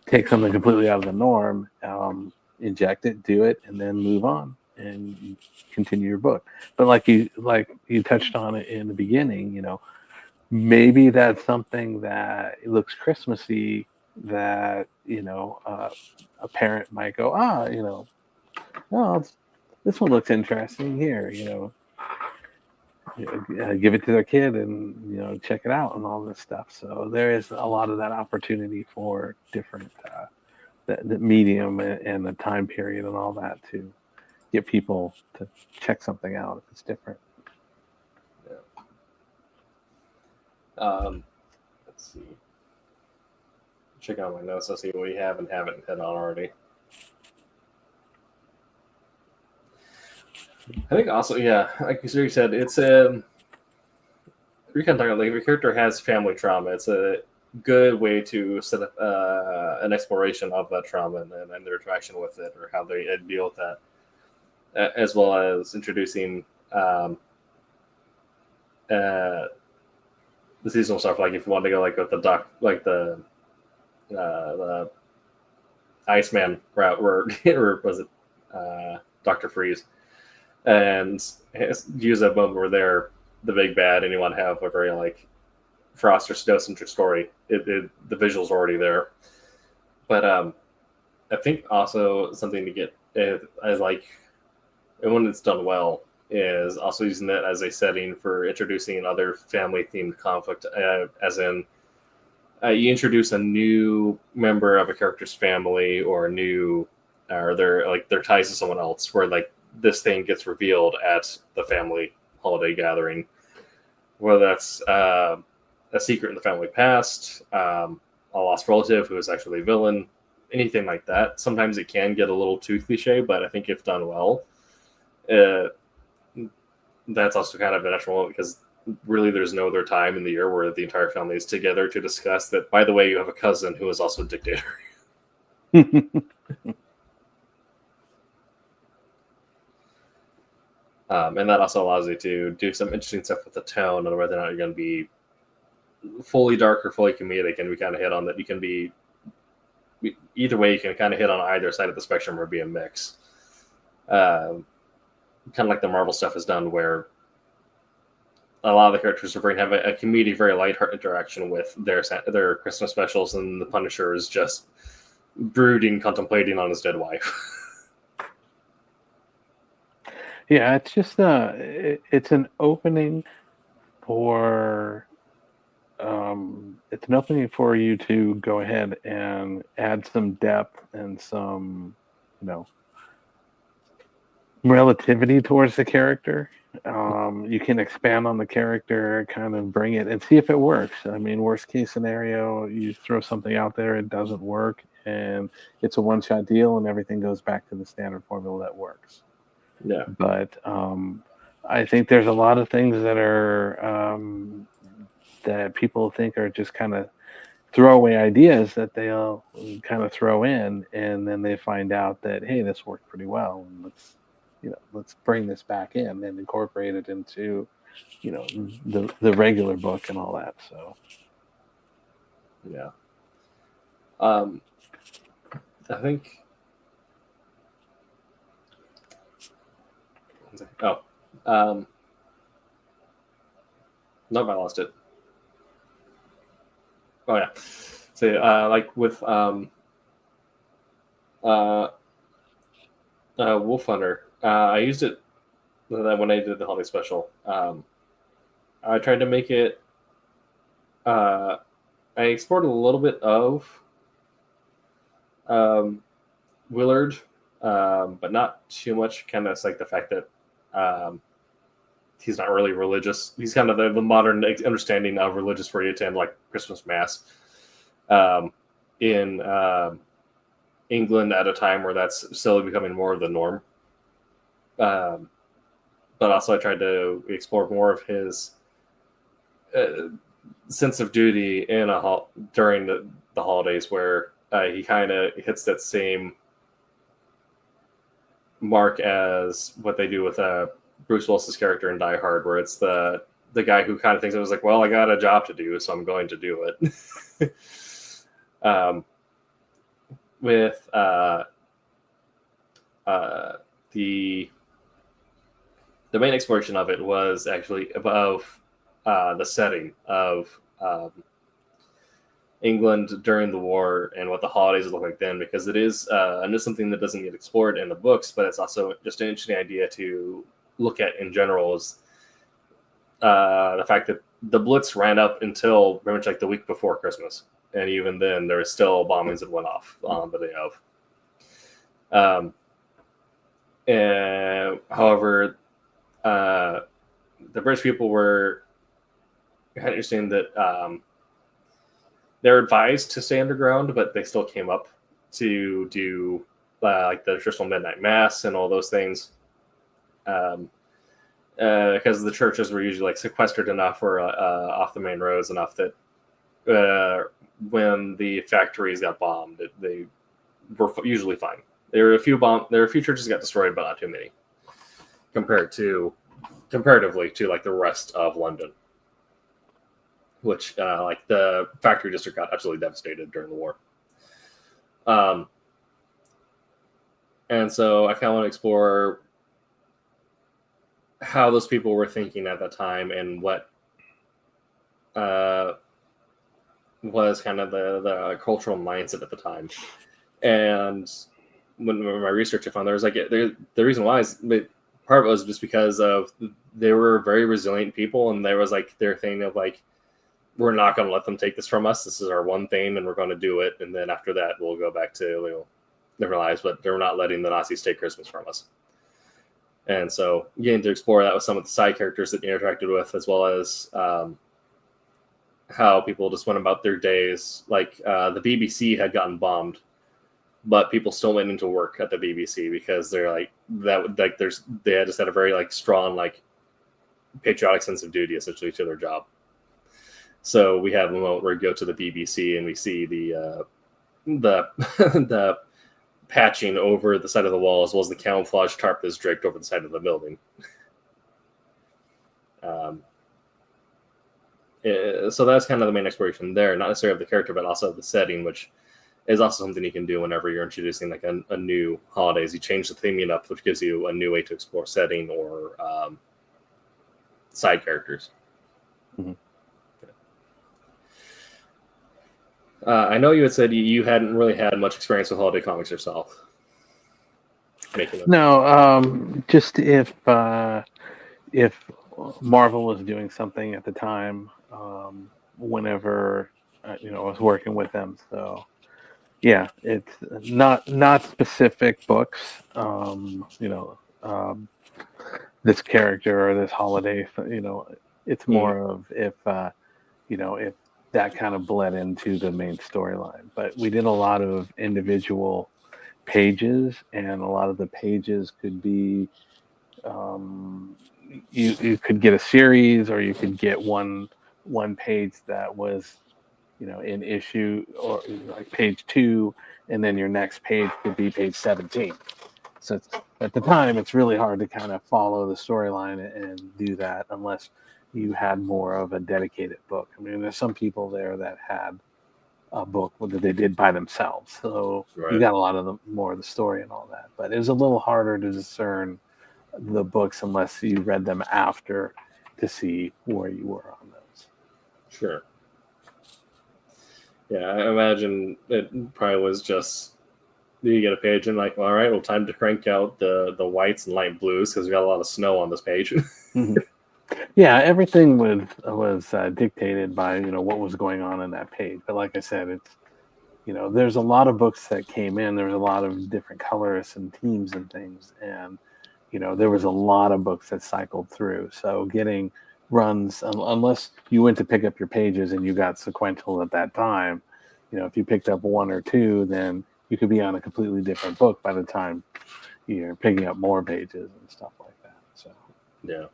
take something completely out of the norm, inject it, do it, and then move on and continue your book. But like you touched on it in the beginning, you know, maybe that's something that looks Christmassy that, you know, a parent might go, you know, oh, this one looks interesting here, you know, give it to their kid and, you know, check it out and all this stuff. So there is a lot of that opportunity for different the medium and the time period and all that to get people to check something out if it's different. Let's see. Check out my notes. Let's see what we haven't hit on already. I think also, yeah, like you said, it's we can talk about, like, if a character has family trauma, it's a good way to set up an exploration of that trauma and their interaction with it, or how they deal with that, as well as introducing the seasonal stuff. Like if you want to go like with the Iceman route, or was it Dr. Freeze? And use that moment where they're the big bad, and you want to have a very like Frost or Snow-centric story. The visuals are already there, but I think also something to get as like, and when it's done well, is also using that as a setting for introducing other family-themed conflict. As in, you introduce a new member of a character's family, or their ties to someone else, where like this thing gets revealed at the family holiday gathering, whether that's a secret in the family past, a lost relative who is actually a villain, anything like that. Sometimes it can get a little too cliche, but I think if done well, that's also kind of a natural moment, because really there's no other time in the year where the entire family is together to discuss that, by the way, you have a cousin who is also a dictator. And that also allows you to do some interesting stuff with the tone, and whether or not you're going to be fully dark or fully comedic. And we kind of hit on that. You can be either way. You can kind of hit on either side of the spectrum, or be a mix. Kind of like the Marvel stuff is done, where a lot of the characters are going to have a comedic, very lighthearted interaction with their Christmas specials, and the Punisher is just brooding, contemplating on his dead wife. Yeah, it's just it's an opening for you to go ahead and add some depth and some, you know, relativity towards the character. You can expand on the character, kind of bring it and see if it works. I mean, worst case scenario, you throw something out there, it doesn't work, and it's a one-shot deal, and everything goes back to the standard formula that works. Yeah, but I think there's a lot of things that are that people think are just kind of throwaway ideas that they'll kind of throw in, and then they find out that, hey, this worked pretty well, and let's bring this back in and incorporate it into the regular book and all that. So yeah, I think. Oh, nope, I lost it. Oh yeah, so like with Wolf Hunter, I used it when I did the holiday special. I tried to make it. I explored a little bit of Willard, but not too much. Kind of like the fact that he's not really religious. He's kind of the modern understanding of religious for you to attend like Christmas Mass in England at a time where that's slowly becoming more of the norm. But also I tried to explore more of his sense of duty in during the holidays, where he kind of hits that same mark as what they do with Bruce Willis's character in Die Hard, where it's the guy who kind of thinks it was like, well, I got a job to do, so I'm going to do it. With the main exploration of it was actually above the setting of England during the war and what the holidays look like then, because it is something that doesn't get explored in the books, but it's also just an interesting idea to look at in general, is the fact that the Blitz ran up until pretty much like the week before Christmas, and even then there were still bombings that went off on the day of. However, the British people were kind of interesting that they're advised to stay underground, but they still came up to do like the traditional midnight mass and all those things, because the churches were usually like sequestered enough or off the main roads enough that when the factories got bombed, they were usually fine. There were a few churches that got destroyed, but not too many, comparatively to like the rest of London, which like the factory district got absolutely devastated during the war. And so I kind of want to explore how those people were thinking at that time and what was kind of the cultural mindset at the time. And when my research I found, there was like the reason why is part of it was just because of they were very resilient people, and there was like their thing of like, we're not going to let them take this from us. This is our one thing, and we're going to do it. And then after that, we'll go back to different lives. But they're not letting the Nazis take Christmas from us. And so getting to explore that with some of the side characters that you interacted with, as well as how people just went about their days. Like the BBC had gotten bombed, but people still went into work at the BBC because they're like that. Like they had just had a very like strong like patriotic sense of duty essentially to their job. So we have a moment where we go to the BBC and we see the the patching over the side of the wall, as well as the camouflage tarp that's draped over the side of the building. So that's kind of the main exploration there, not necessarily of the character, but also the setting, which is also something you can do whenever you're introducing like a new holidays. You change the theming up, which gives you a new way to explore setting or side characters. Mm-hmm. I know you had said you hadn't really had much experience with holiday comics yourself. No, just if Marvel was doing something at the time, whenever I was working with them. So yeah, it's not specific books. This character or this holiday. It's more of if that kind of bled into the main storyline. But we did a lot of individual pages, and a lot of the pages could be you could get a series, or you could get one page that was in issue or like page 2, and then your next page could be page 17. So at the time, it's really hard to kind of follow the storyline and do that unless you had more of a dedicated book. I mean, there's some people there that had a book that they did by themselves, so you got a lot of more of the story and all that. But it was a little harder to discern the books unless you read them after to see where you were on those. Sure. Yeah, I imagine it probably was just you get a page and like, all right, well, time to crank out the whites and light blues because we got a lot of snow on this page. Mm-hmm. Yeah, everything was dictated by what was going on in that page. But like I said, it's there's a lot of books that came in. There was a lot of different colorists and teams and things, and there was a lot of books that cycled through. So getting runs, unless you went to pick up your pages and you got sequential at that time, if you picked up 1 or 2, then you could be on a completely different book by the time you're picking up more pages and stuff like that. So yeah,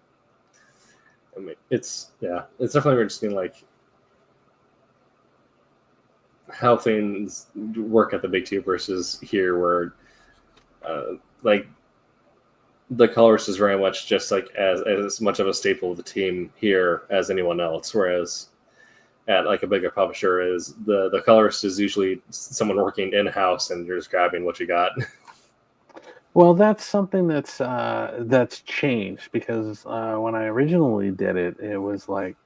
I mean, it's definitely interesting, like how things work at the big 2 versus here, where like the colorist is very much just like as much of a staple of the team here as anyone else, whereas at like a bigger publisher is the colorist is usually someone working in-house and you're just grabbing what you got. Well, that's something that's changed, because when I originally did it, it was like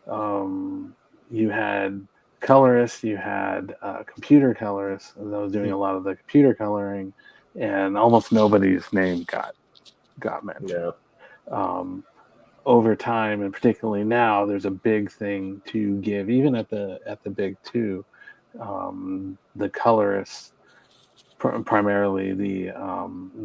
you had colorists, you had computer colorists, and I was doing a lot of the computer coloring, and almost nobody's name got mentioned. Yeah. Over time, and particularly now, there's a big thing to give, even at the big 2, the colorists, primarily the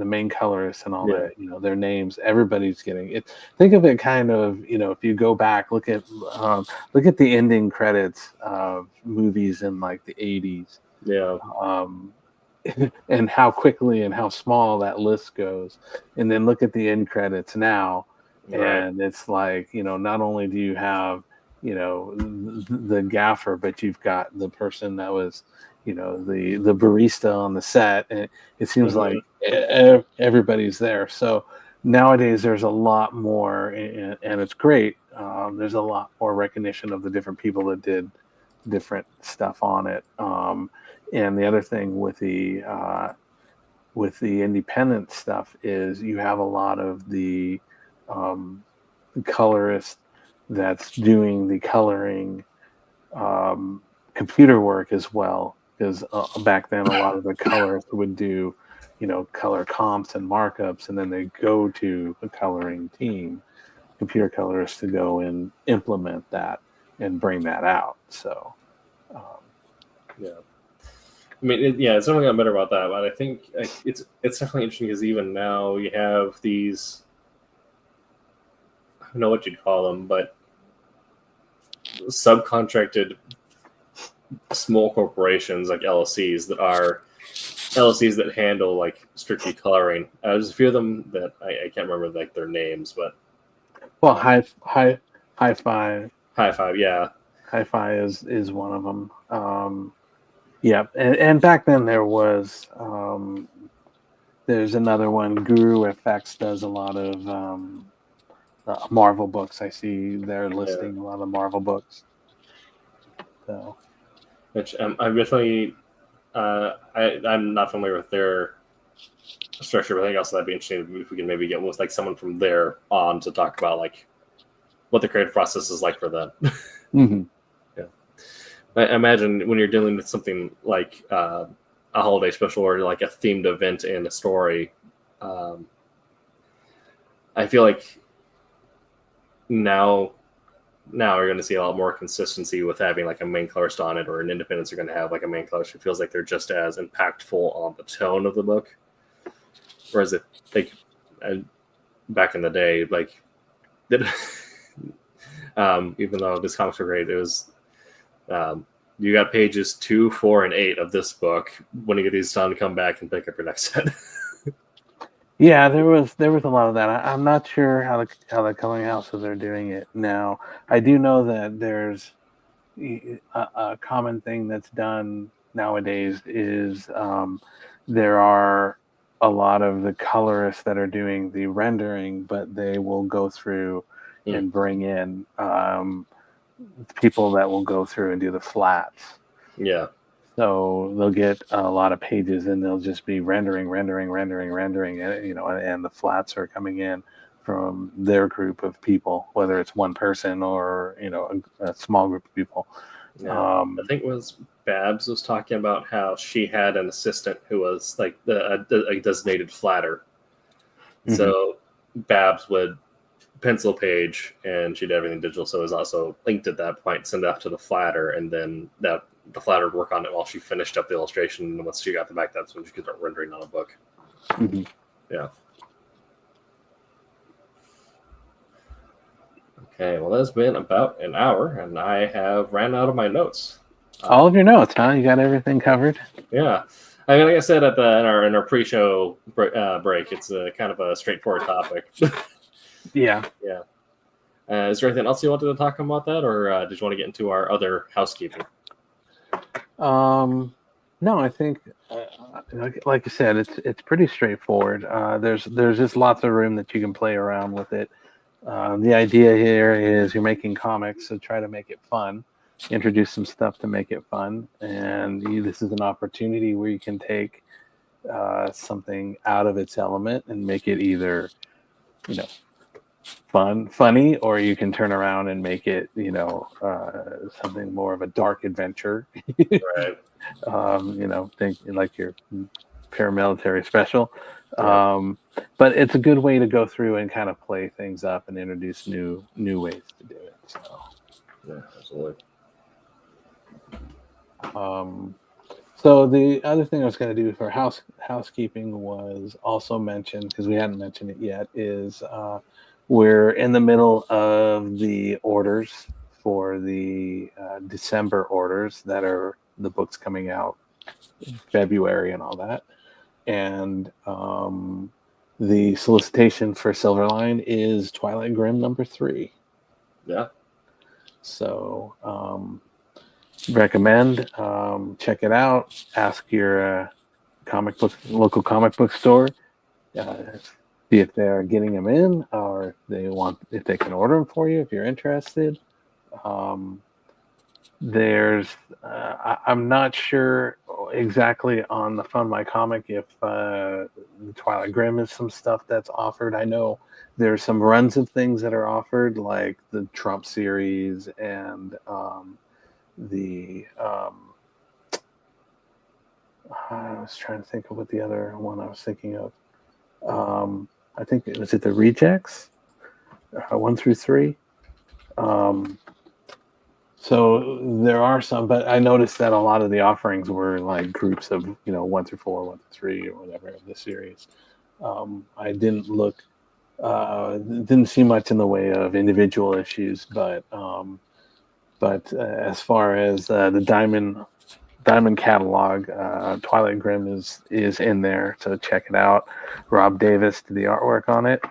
main colorists and all that, their names, everybody's getting it. Think of it kind of, if you go back, look at the ending credits of movies in like the 80s. Yeah. And how quickly and how small that list goes, and then look at the end credits now. And it's like, not only do you have, the gaffer, but you've got the person that was, the barista on the set. And it seems like everybody's there. So nowadays there's a lot more, and it's great. There's a lot more recognition of the different people that did different stuff on it. And the other thing with the independent stuff is you have a lot of the colorist that's doing the coloring computer work as well, because back then a lot of the colorists would do color comps and markups, and then they go to the coloring team, computer colorists, to go and implement that and bring that out. So yeah, I mean, it's definitely gotten better about that, but I think it's definitely interesting because even now you have these, I don't know what you'd call them, but subcontracted small corporations like LLCs that handle like strictly coloring. There's a few of them that I can't remember like their names, but Hi-Fi, yeah. Hi-Fi is one of them. Yeah, and back then there was there's another one. Guru FX does a lot of Marvel books. I see they're listing a lot of Marvel books. So, which I'm definitely I'm not familiar with their structure, but I think also that'd be interesting if we can maybe get with like someone from there on to talk about like what the creative process is like for them. Mm-hmm. Yeah, I imagine when you're dealing with something like a holiday special or like a themed event in a story, I feel like now you're going to see a lot more consistency with having like a main colorist on it, or an independents are going to have like a main colorist who feels like they're just as impactful on the tone of the book. Whereas it like back in the day, like even though this comics were great, it was you got pages 2, 4, and 8 of this book. When you get these done, come back and pick up your next set. Yeah, there was a lot of that. I'm not sure how the coloring houses are doing it now. I do know that there's a common thing that's done nowadays is there are a lot of the colorists that are doing the rendering, but they will go through and bring in people that will go through and do the flats. Yeah. So they'll get a lot of pages and they'll just be rendering, and the flats are coming in from their group of people, whether it's one person or, a small group of people. Yeah. I think it was Babs was talking about how she had an assistant who was like a designated flatter. Mm-hmm. So Babs would pencil page and she did everything digital. So it was also linked at that point, send it off to the flatter, and then the flatter would work on it while she finished up the illustration. And once she got the back, that's when she could start rendering on a book. Mm-hmm. Yeah. Okay, well, that's been about an hour, and I have ran out of my notes. All of your notes, huh? You got everything covered? Yeah. I mean, like I said in our pre-show break, it's a kind of a straightforward topic. Yeah. Yeah. Is there anything else you wanted to talk about that, or did you want to get into our other housekeeping? No, I think, like I said, it's pretty straightforward. There's just lots of room that you can play around with it. The idea here is you're making comics, so try to make it fun. Introduce some stuff to make it fun, and this is an opportunity where you can take something out of its element and make it either, funny, or you can turn around and make it, something more of a dark adventure. Right. Think like your paramilitary special. But it's a good way to go through and kind of play things up and introduce new ways to do it. So, yeah, absolutely. So the other thing I was going to do for housekeeping was also mention, because we hadn't mentioned it yet, is we're in the middle of the orders for the December orders that are the books coming out in February and all that. And the solicitation for Silverline is Twilight Grim #3. Yeah. So recommend, check it out. Ask your local comic book store, see if they're getting them in, or if they can order them for you if you're interested. I'm not sure exactly on the Fund My Comic if the Twilight Grim is some stuff that's offered. I know there's some runs of things that are offered, like the Trump series and I was trying to think of what the other one I was thinking of. I think it was the Rejects, 1 through 3. So there are some, but I noticed that a lot of the offerings were like groups of 1 through 4, 1 through 3, or whatever of the series. I didn't look, didn't see much in the way of individual issues, but as far as the Diamond catalog, Twilight Grim is in there, so check it out. Rob Davis did the artwork on it.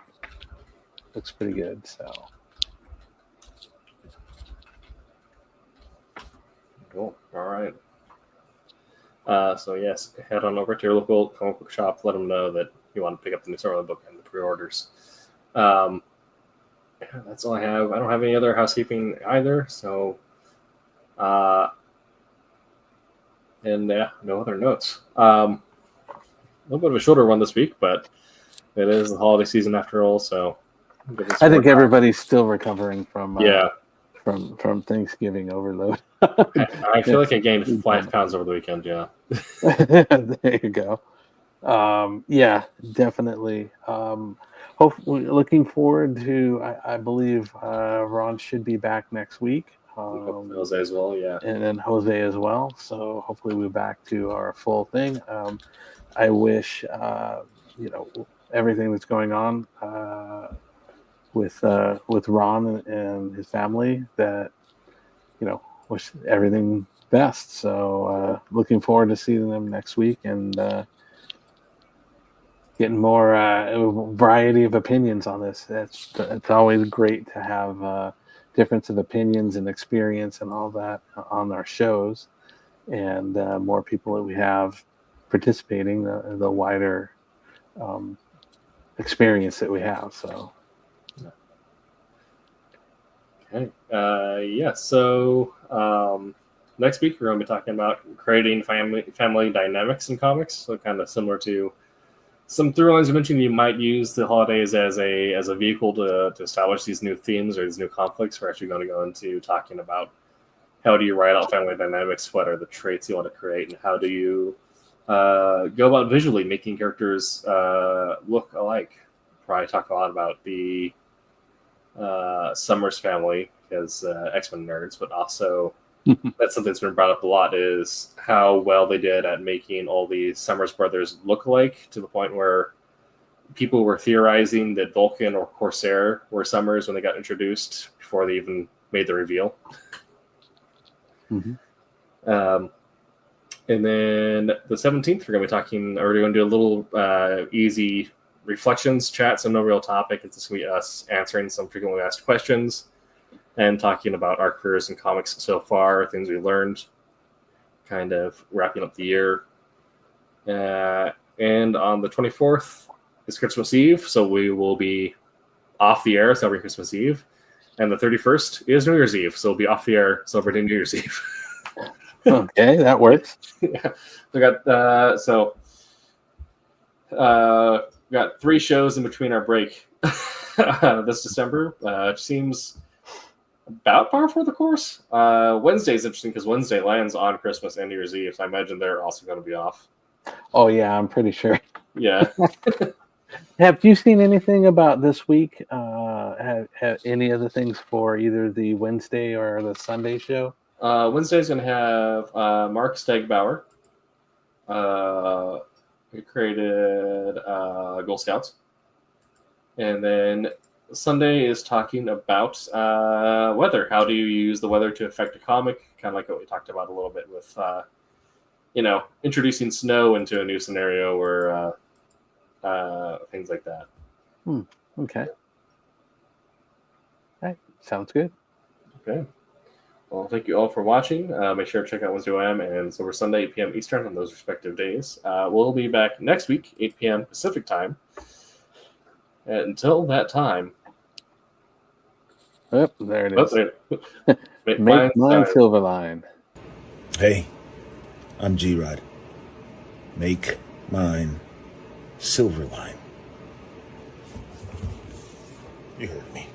Looks pretty good. So cool. All right. So yes, head on over to your local comic book shop. Let them know that you want to pick up the new Silverline book and the pre-orders. That's all I have. I don't have any other housekeeping either. So. And no other notes. A little bit of a shorter one this week, but it is the holiday season after all. So I think everybody's still recovering from from Thanksgiving overload. I feel like I gained 5 pounds over the weekend. Yeah. There you go. Yeah, definitely. Hopefully, looking forward to. I believe Ron should be back next week. Jose as well, yeah, and then Jose as well. So hopefully we're back to our full thing. I wish everything that's going on with Ron and his family, that wish everything best. So looking forward to seeing them next week and getting more variety of opinions on this. It's always great to have difference of opinions and experience and all that on our shows, and more people that we have participating, the wider experience that we have. So okay, so next week we're going to be talking about creating family dynamics in comics, so kind of similar to some through lines you mentioned. You might use the holidays as a vehicle to establish these new themes or these new conflicts. We're actually going to go into talking about how do you write out family dynamics, what are the traits you want to create, and how do you go about visually making characters look alike. Probably talk a lot about the Summers family as X-Men nerds, but also that's something that's been brought up a lot, is how well they did at making all the Summers brothers look alike, to the point where people were theorizing that Vulcan or Corsair were Summers when they got introduced before they even made the reveal. Mm-hmm. And then the 17th, we're going to be talking, or we're going to do a little easy reflections chat, so no real topic. It's just going to be us answering some frequently asked questions and talking about our careers in comics so far, things we learned, kind of wrapping up the year. And on the 24th is Christmas Eve, so we will be off the air celebrating Christmas Eve. And the 31st is New Year's Eve, so we'll be off the air celebrating New Year's Eve. Okay, that works. Yeah, we got got 3 shows in between our break this December. It seems about par for the course. Wednesday is interesting because Wednesday lands on Christmas and New Year's Eve, so I imagine they're also going to be off. Oh yeah, I'm pretty sure. Yeah. Have you seen anything about this week? Have any of the things for either the Wednesday or the Sunday show? Wednesday's going to have Mark Stegbauer, who created Girl Scouts. And then Sunday is talking about weather. How do you use the weather to affect a comic? Kind of like what we talked about a little bit with, introducing snow into a new scenario, or things like that. Okay. All right. Sounds good. Okay. Well, thank you all for watching. Make sure to check out Wednesday OM and Silver Sunday, 8 p.m. Eastern on those respective days. We'll be back next week, 8 p.m. Pacific time. And until that time. Oh, there it is. Make mine Silverline. Hey, I'm G-Rod. Make mine Silverline. You heard me.